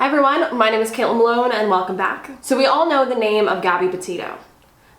Hi everyone, my name is Caitlin Malone and welcome back. So we all know the name of Gabby Petito,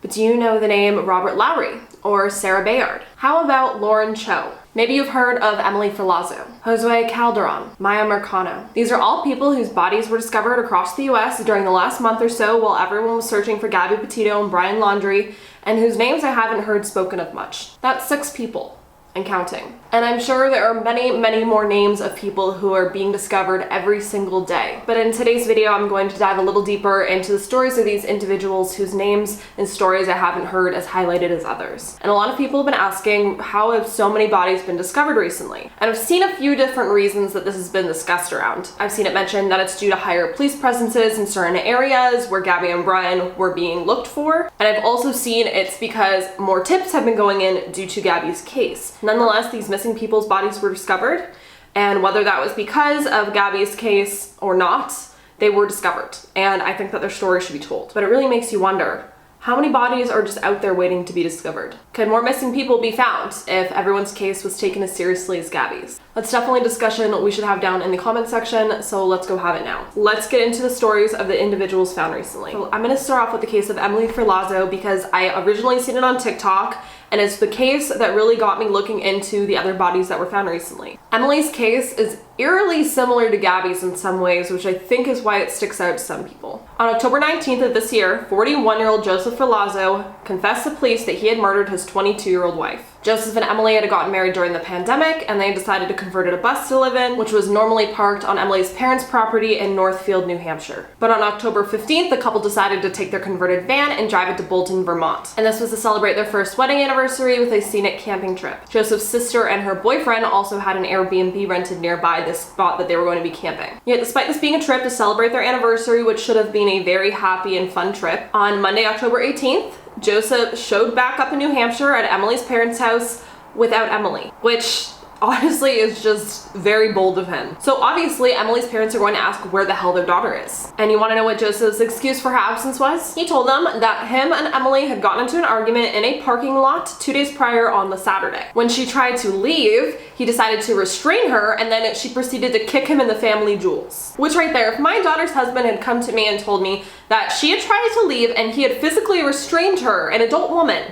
but do you know the name Robert Lowry or Sara Bayard? How about Lauren Cho? Maybe you've heard of Emily Ferlazzo, Josue Calderon, Miya Marcano. These are all people whose bodies were discovered across the US during the last month or so while everyone was searching for Gabby Petito and Brian Laundrie, and whose names I haven't heard spoken of much. That's 6 people. And counting. And I'm sure there are many more names of people who are being discovered every single day. But in today's video, I'm going to dive a little deeper into the stories of these individuals whose names and stories I haven't heard as highlighted as others. And a lot of people have been asking, how have so many bodies been discovered recently? And I've seen a few different reasons that this has been discussed around. I've seen it mentioned that it's due to higher police presences in certain areas where Gabby and Brian were being looked for. And I've also seen it's because more tips have been going in due to Gabby's case. Nonetheless, these missing people's bodies were discovered, and whether that was because of Gabby's case or not, they were discovered, and I think that their story should be told. But it really makes you wonder, how many bodies are just out there waiting to be discovered? Could more missing people be found if everyone's case was taken as seriously as Gabby's? That's definitely a discussion we should have down in the comment section, so let's go have it now. Let's get into the stories of the individuals found recently. So I'm gonna start off with the case of Emily Ferlazzo because I originally seen it on TikTok, and it's the case that really got me looking into the other bodies that were found recently. Emily's case is eerily similar to Gabby's in some ways, which I think is why it sticks out to some people. On October 19th of this year, 41-year-old Josue Ferlazzo confessed to police that he had murdered his 22-year-old wife. Joseph and Emily had gotten married during the pandemic, and they decided to convert a bus to live in, which was normally parked on Emily's parents' property in Northfield, New Hampshire. But on October 15th, the couple decided to take their converted van and drive it to Bolton, Vermont. And this was to celebrate their first wedding anniversary with a scenic camping trip. Joseph's sister and her boyfriend also had an Airbnb rented nearby this spot that they were going to be camping. Yet despite this being a trip to celebrate their anniversary, which should have been a very happy and fun trip, on Monday, October 18th, Joseph showed back up in New Hampshire at Emily's parents' house without Emily, which honestly is just very bold of him. So obviously Emily's parents are going to ask where the hell their daughter is. And you want to know what Joseph's excuse for her absence was? He told them that him and Emily had gotten into an argument in a parking lot 2 days prior on the Saturday. When she tried to leave, he decided to restrain her, and then she proceeded to kick him in the family jewels. Which right there, if my daughter's husband had come to me and told me that she had tried to leave and he had physically restrained her, an adult woman,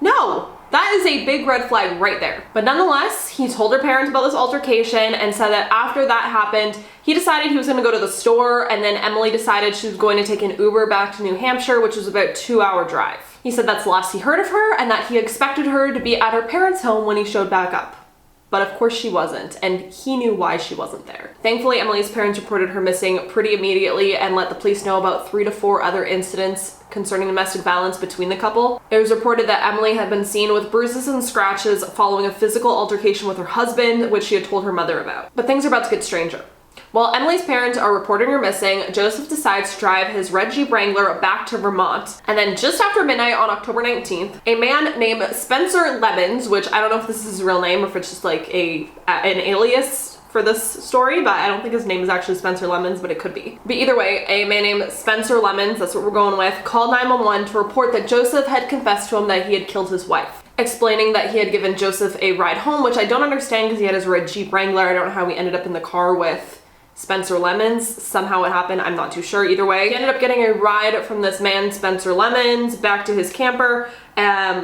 no. That is a big red flag right there. But nonetheless, he told her parents about this altercation and said that after that happened, he decided he was going to go to the store, and then Emily decided she was going to take an Uber back to New Hampshire, which was about a 2-hour drive. He said that's the last he heard of her and that he expected her to be at her parents' home when he showed back up. But of course she wasn't, and he knew why she wasn't there. Thankfully, Emily's parents reported her missing pretty immediately and let the police know about 3 to 4 other incidents concerning domestic violence between the couple. It was reported that Emily had been seen with bruises and scratches following a physical altercation with her husband, which she had told her mother about. But things are about to get stranger. While Emily's parents are reporting her missing, Joseph decides to drive his red Jeep Wrangler back to Vermont. And then just after midnight on October 19th, a man named Spencer Lemons, which I don't know if this is his real name or if it's just like an alias for this story, but I don't think his name is actually Spencer Lemons, but it could be. But either way, a man named Spencer Lemons, that's what we're going with, called 911 to report that Joseph had confessed to him that he had killed his wife, explaining that he had given Joseph a ride home, which I don't understand because he had his red Jeep Wrangler. I don't know how he ended up in the car with Spencer Lemons. Somehow it happened, I'm not too sure. Either way, he ended up getting a ride from this man, Spencer Lemons, back to his camper,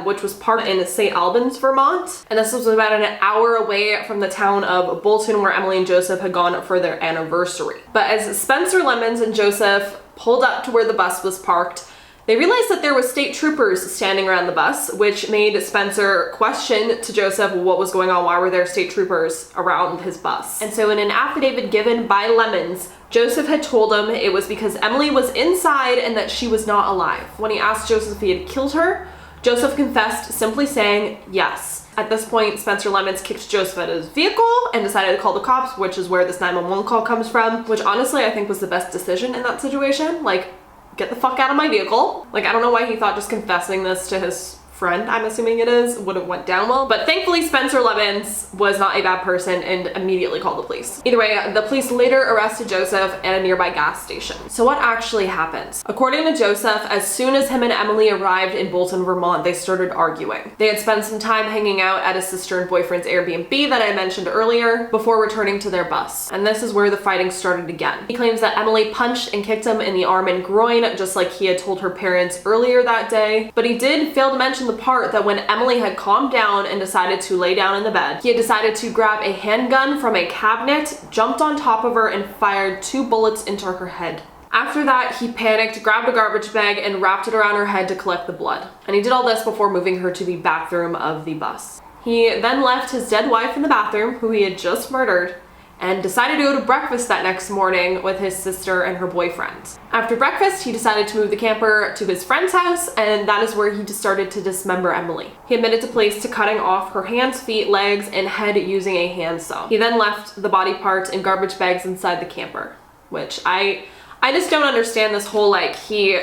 which was parked in St. Albans, Vermont. And this was about an hour away from the town of Bolton, where Emily and Joseph had gone for their anniversary. But as Spencer Lemons and Joseph pulled up to where the bus was parked, they realized that there was state troopers standing around the bus, which made Spencer question to Joseph what was going on. Why were there state troopers around his bus? And so in an affidavit given by Lemons, Joseph had told him it was because Emily was inside and that she was not alive. When he asked Joseph if he had killed her, Joseph confessed, simply saying yes. At this point, Spencer Lemons kicked Joseph out of his vehicle and decided to call the cops, which is where this 911 call comes from, which honestly I think was the best decision in that situation. Like, get the fuck out of my vehicle. Like, I don't know why he thought just confessing this to his friend, I'm assuming it is, would have went down well. But thankfully Spencer Levens was not a bad person and immediately called the police. Either way, the police later arrested Joseph at a nearby gas station. So what actually happened? According to Joseph, as soon as him and Emily arrived in Bolton, Vermont, they started arguing. They had spent some time hanging out at his sister and boyfriend's Airbnb that I mentioned earlier before returning to their bus. And this is where the fighting started again. He claims that Emily punched and kicked him in the arm and groin, just like he had told her parents earlier that day. But he did fail to mention the part that when Emily had calmed down and decided to lay down in the bed, he had decided to grab a handgun from a cabinet, jumped on top of her, and fired 2 bullets into her head. After that, he panicked, grabbed a garbage bag, and wrapped it around her head to collect the blood. And he did all this before moving her to the bathroom of the bus. He then left his dead wife in the bathroom, who he had just murdered, and decided to go to breakfast that next morning with his sister and her boyfriend. After breakfast, he decided to move the camper to his friend's house, and that is where he just started to dismember Emily. He admitted to police to cutting off her hands, feet, legs, and head using a handsaw. He then left the body parts in garbage bags inside the camper, which I just don't understand this whole, like, he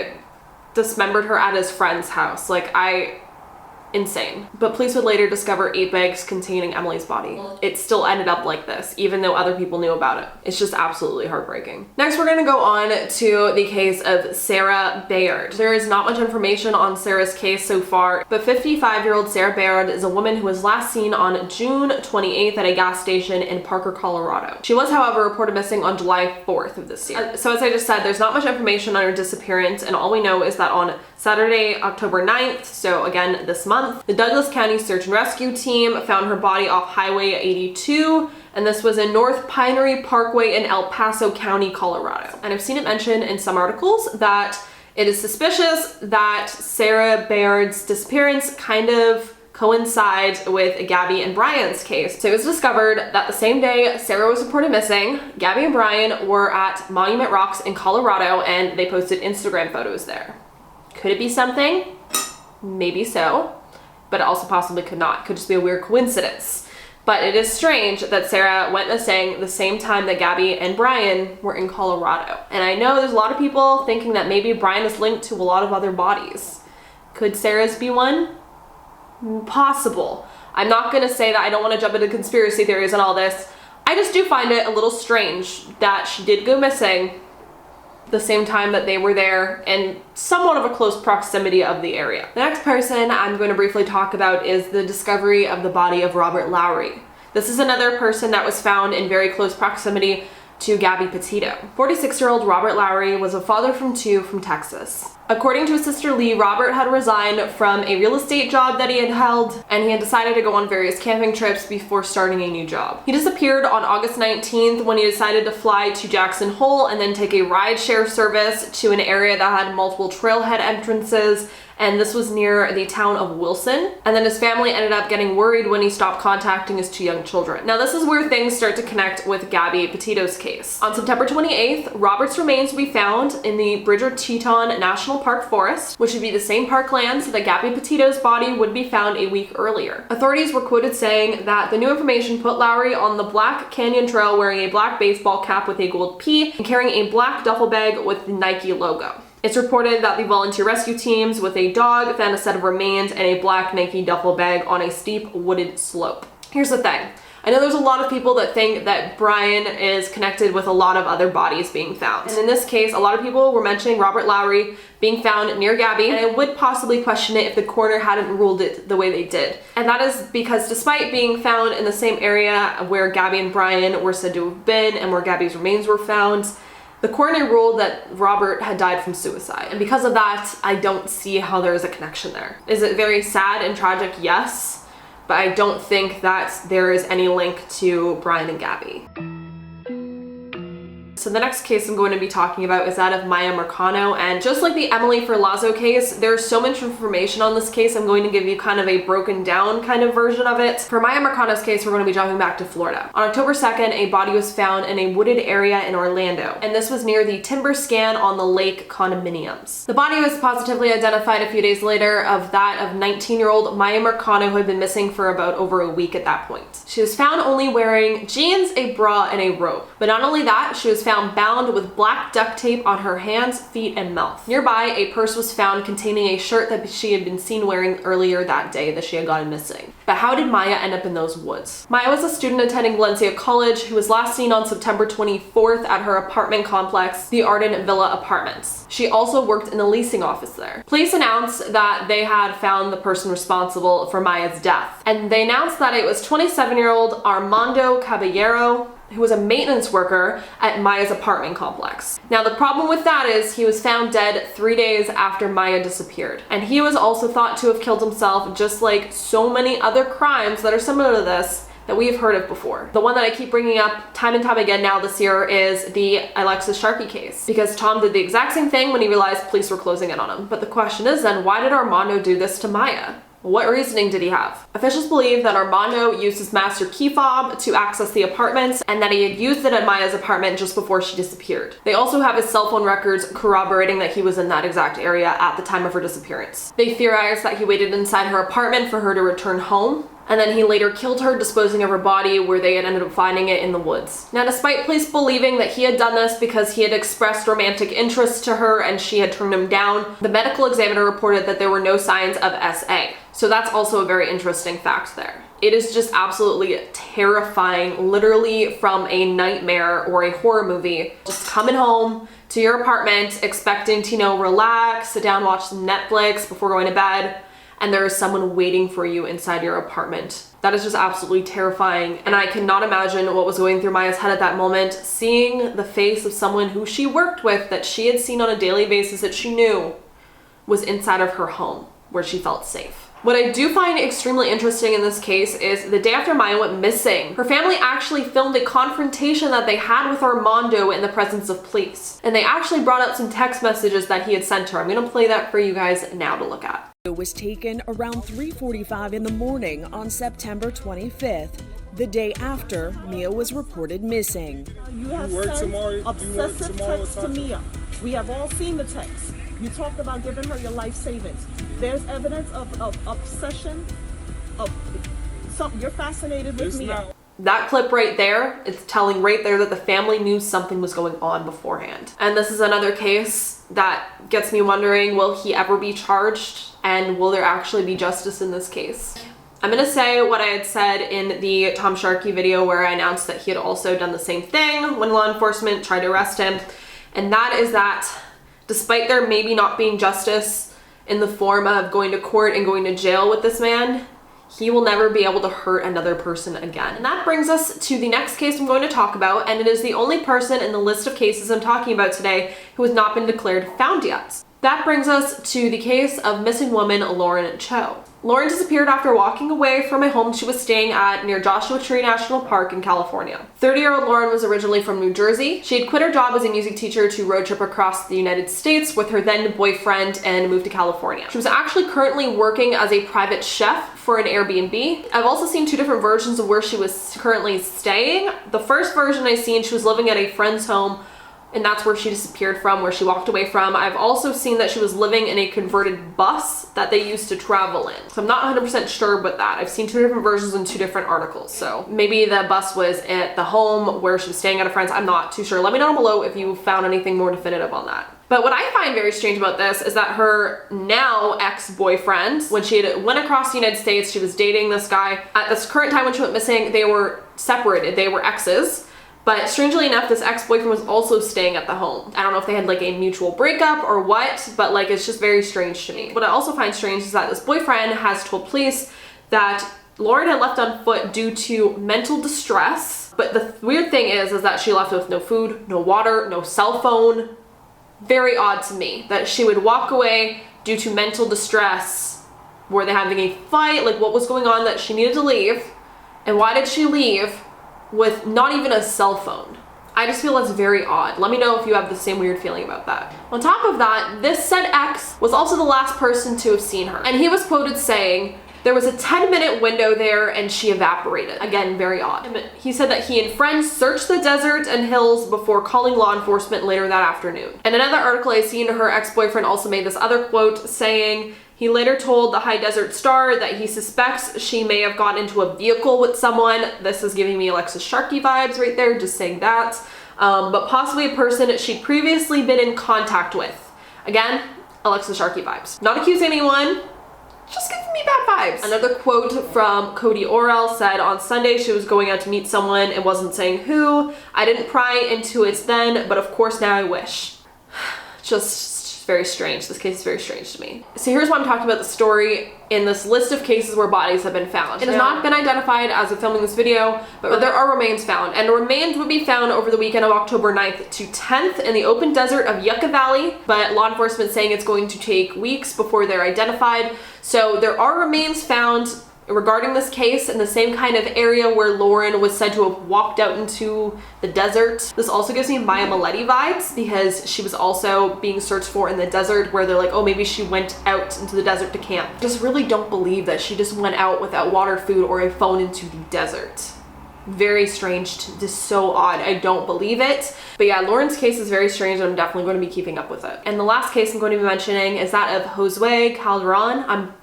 dismembered her at his friend's house. Like, insane. But police would later discover 8 bags containing Emily's body. It still ended up like this, even though other people knew about it. It's just absolutely heartbreaking. Next, we're gonna go on to the case of Sara Bayard. There is not much information on Sara's case so far, but 55-year-old Sara Bayard is a woman who was last seen on June 28th at a gas station in Parker, Colorado. She was, however, reported missing on July 4th of this year. So as I just said, there's not much information on her disappearance, and all we know is that on Saturday, October 9th, so again this month, the Douglas County Search and Rescue Team found her body off Highway 82, and this was in North Pinery Parkway in El Paso County, Colorado. And I've seen it mentioned in some articles that it is suspicious that Sara Bayard's disappearance kind of coincides with Gabby and Brian's case. So it was discovered that the same day Sara was reported missing, Gabby and Brian were at Monument Rocks in Colorado, and they posted Instagram photos there. Could it be something? Maybe so, but it also possibly could not. Could just be a weird coincidence. But it is strange that Sara went missing the same time that Gabby and Brian were in Colorado. And I know there's a lot of people thinking that maybe Brian is linked to a lot of other bodies. Could Sara's be one? Possible. I'm not gonna say that I don't want to jump into conspiracy theories and all this. I just do find it a little strange that she did go missing the same time that they were there in somewhat of a close proximity of the area. The next person I'm going to briefly talk about is the discovery of the body of Robert Lowry. This is another person that was found in very close proximity to Gabby Petito. 46-year-old Robert Lowry was a father from 2 from Texas. According to his sister Lee, Robert had resigned from a real estate job that he had held, and he had decided to go on various camping trips before starting a new job. He disappeared on August 19th when he decided to fly to Jackson Hole and then take a rideshare service to an area that had multiple trailhead entrances, and this was near the town of Wilson. And then his family ended up getting worried when he stopped contacting his 2 young children. Now this is where things start to connect with Gabby Petito's case. On September 28th, Robert's remains will be found in the Bridger-Teton National Park Forest, which would be the same parklands that Gabby Petito's body would be found a week earlier. Authorities were quoted saying that the new information put Lowry on the Black Canyon Trail wearing a black baseball cap with a gold P and carrying a black duffel bag with the Nike logo. It's reported that the volunteer rescue teams with a dog found a set of remains and a black Nike duffel bag on a steep wooded slope. Here's the thing. I know there's a lot of people that think that Brian is connected with a lot of other bodies being found. And in this case, a lot of people were mentioning Robert Lowry being found near Gabby, and I would possibly question it if the coroner hadn't ruled it the way they did. And that is because despite being found in the same area where Gabby and Brian were said to have been and where Gabby's remains were found, the coroner ruled that Robert had died from suicide. And because of that, I don't see how there is a connection there. Is it very sad and tragic? Yes. But I don't think that there is any link to Brian and Gabby. So the next case I'm going to be talking about is that of Miya Marcano, and just like the Emily Ferlazzo case, there's so much information on this case, I'm going to give you kind of a broken down kind of version of it. For Miya Marcano's case, we're going to be jumping back to Florida. On October 2nd, a body was found in a wooded area in Orlando, and this was near the timber scan on the lake condominiums. The body was positively identified a few days later of that of 19-year-old Miya Marcano, who had been missing for about over a week at that point. She was found only wearing jeans, a bra, and a robe. But not only that, she was found found bound with black duct tape on her hands, feet, and mouth. Nearby, a purse was found containing a shirt that she had been seen wearing earlier that day that she had gotten missing. But how did Miya end up in those woods? Miya was a student attending Valencia College who was last seen on September 24th at her apartment complex, the Arden Villa Apartments. She also worked in the leasing office there. Police announced that they had found the person responsible for Miya's death, and they announced that it was 27-year-old Armando Caballero, who was a maintenance worker at Miya's apartment complex. Now, the problem with that is he was found dead 3 days after Miya disappeared. And he was also thought to have killed himself, just like so many other crimes that are similar to this that we've heard of before. The one that I keep bringing up time and time again now this year is the Alexis Sharkey case, because Tom did the exact same thing when he realized police were closing in on him. But the question is then, why did Armando do this to Miya? What reasoning did he have? Officials believe that Armando used his master key fob to access the apartments and that he had used it at Miya's apartment just before she disappeared. They also have his cell phone records corroborating that he was in that exact area at the time of her disappearance. They theorize that he waited inside her apartment for her to return home, and then he later killed her, disposing of her body where they had ended up finding it in the woods. Now, despite police believing that he had done this because he had expressed romantic interest to her and she had turned him down, the medical examiner reported that there were no signs of SA. So that's also a very interesting fact there. It is just absolutely terrifying, literally from a nightmare or a horror movie. Just coming home to your apartment, expecting to, relax, sit down, watch some Netflix before going to bed, and there is someone waiting for you inside your apartment. That is just absolutely terrifying, and I cannot imagine what was going through Miya's head at that moment, seeing the face of someone who she worked with, that she had seen on a daily basis, that she knew was inside of her home, where she felt safe. What I do find extremely interesting in this case is the day after Miya went missing, her family actually filmed a confrontation that they had with Armando in the presence of police. And they actually brought up some text messages that he had sent her. I'm gonna play that for you guys now to look at. It was taken around 3:45 in the morning on September 25th, the day after Miya was reported missing. You have sent obsessive texts to Miya. We have all seen the text. You talked about giving her your life savings. There's evidence of obsession, you're fascinated with Miya. That clip right there, it's telling right there that the family knew something was going on beforehand. And this is another case that gets me wondering, will he ever be charged? And will there actually be justice in this case? I'm gonna say what I had said in the Tom Sharkey video where I announced that he had also done the same thing when law enforcement tried to arrest him. And that is that despite there maybe not being justice in the form of going to court and going to jail with this man, he will never be able to hurt another person again. And that brings us to the next case I'm going to talk about, and it is the only person in the list of cases I'm talking about today who has not been declared found yet. That brings us to the case of missing woman Lauren Cho. Lauren disappeared after walking away from a home she was staying at near Joshua Tree National Park in California. 30-year-old Lauren was originally from New Jersey. She had quit her job as a music teacher to road trip across the United States with her then boyfriend and moved to California. She was actually currently working as a private chef for an Airbnb. I've also seen two different versions of where she was currently staying. The first version I seen, she was living at a friend's home, and that's where she disappeared from, where she walked away from. I've also seen that she was living in a converted bus that they used to travel in. So I'm not 100% sure about that. I've seen two different versions in two different articles. So maybe the bus was at the home where she was staying at a friend's. I'm not too sure. Let me know below if you found anything more definitive on that. But what I find very strange about this is that her now ex-boyfriend, when she had went across the United States, she was dating this guy. At this current time when she went missing, they were separated. They were exes. But strangely enough, this ex-boyfriend was also staying at the home. I don't know if they had like a mutual breakup or what, but like it's just very strange to me. What I also find strange is that this boyfriend has told police that Lauren had left on foot due to mental distress. But the weird thing is that she left with no food, no water, no cell phone. Very odd to me that she would walk away due to mental distress. Were they having a fight? Like what was going on that she needed to leave? And why did she leave with not even a cell phone? I just feel that's very odd. Let me know if you have the same weird feeling about that. On top of that, this said ex was also the last person to have seen her. And he was quoted saying, there was a 10-minute window there and she evaporated. Again, very odd. He said that he and friends searched the desert and hills before calling law enforcement later that afternoon. And another article I seen, her ex-boyfriend also made this other quote saying, he later told the High Desert Star that he suspects she may have gotten into a vehicle with someone. This is giving me Alexis Sharkey vibes right there, just saying that. but possibly a person she'd previously been in contact with. Again, Alexa Sharkey vibes. Not accusing anyone, just giving me bad vibes. Another quote from Cody Orrell said, on Sunday she was going out to meet someone and wasn't saying who. I didn't pry into it then, but of course now I wish. Just very strange. This case is very strange to me. So here's why I'm talking about the story in this list of cases where bodies have been found. It has not been identified as of filming this video, but there are remains found, and remains would be found over the weekend of October 9th to 10th in the open desert of Yucca Valley, but law enforcement saying it's going to take weeks before they're identified. So there are remains found regarding this case in the same kind of area where Lauren was said to have walked out into the desert. This also gives me Maya Maletti vibes because she was also being searched for in the desert, where they're like, oh, maybe she went out into the desert to camp. Just really don't believe that she just went out without water, food, or a phone into the desert. Very strange, just so odd. I don't believe it. But yeah, Lauren's case is very strange, and I'm definitely going to be keeping up with it. And the last case I'm going to be mentioning is that of Josue Calderon. I'm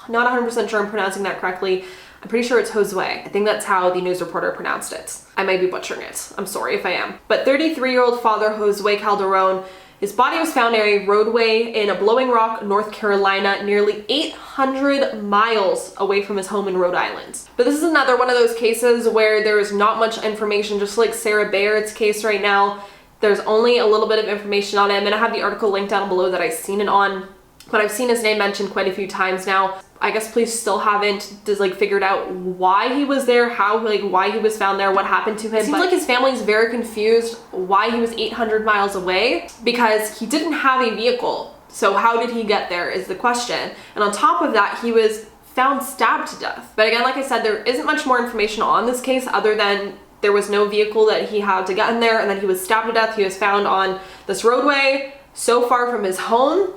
not 100% sure I'm pronouncing that correctly. I'm pretty sure it's Josue. I think that's how the news reporter pronounced it. I may be butchering it. I'm sorry if I am. But 33-year-old father Josue Calderon, his body was found near a roadway in Blowing Rock, North Carolina, nearly 800 miles away from his home in Rhode Island. But this is another one of those cases where there is not much information, just like Sara Bayard's case right now. There's only a little bit of information on it. I'm gonna have the article linked down below that I've seen it on, but I've seen his name mentioned quite a few times now. I guess police still haven't figured out why he was there, why he was found there, what happened to him. It seems like his family's very confused why he was 800 miles away, because he didn't have a vehicle. So how did he get there is the question. And on top of that, he was found stabbed to death. But again, like I said, there isn't much more information on this case other than there was no vehicle that he had to get in there, and then he was stabbed to death. He was found on this roadway so far from his home.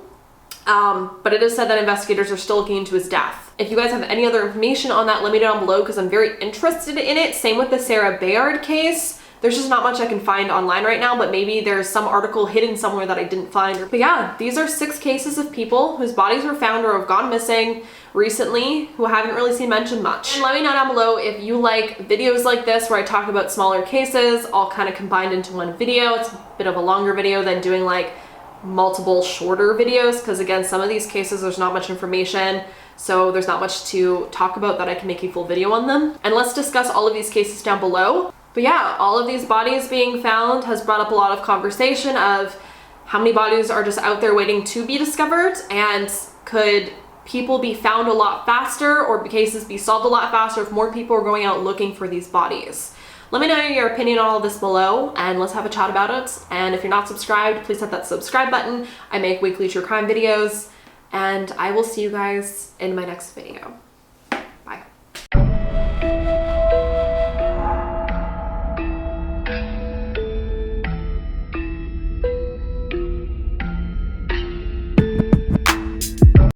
But it is said that investigators are still looking into his death. If you guys have any other information on that, let me know down below because I'm very interested in it. Same with the Sara Bayard case. There's just not much I can find online right now, but maybe there's some article hidden somewhere that I didn't find. But yeah, these are 6 cases of people whose bodies were found or have gone missing recently who haven't really seen mentioned much. And let me know down below if you like videos like this where I talk about smaller cases all kind of combined into one video. It's a bit of a longer video than doing like multiple shorter videos, because again, some of these cases there's not much information, so there's not much to talk about that I can make a full video on them. And let's discuss all of these cases down below. But yeah, all of these bodies being found has brought up a lot of conversation of how many bodies are just out there waiting to be discovered, and could people be found a lot faster or cases be solved a lot faster if more people are going out looking for these bodies. Let me know your opinion on all this below, and let's have a chat about it. And if you're not subscribed, please hit that subscribe button. I make weekly true crime videos, and I will see you guys in my next video.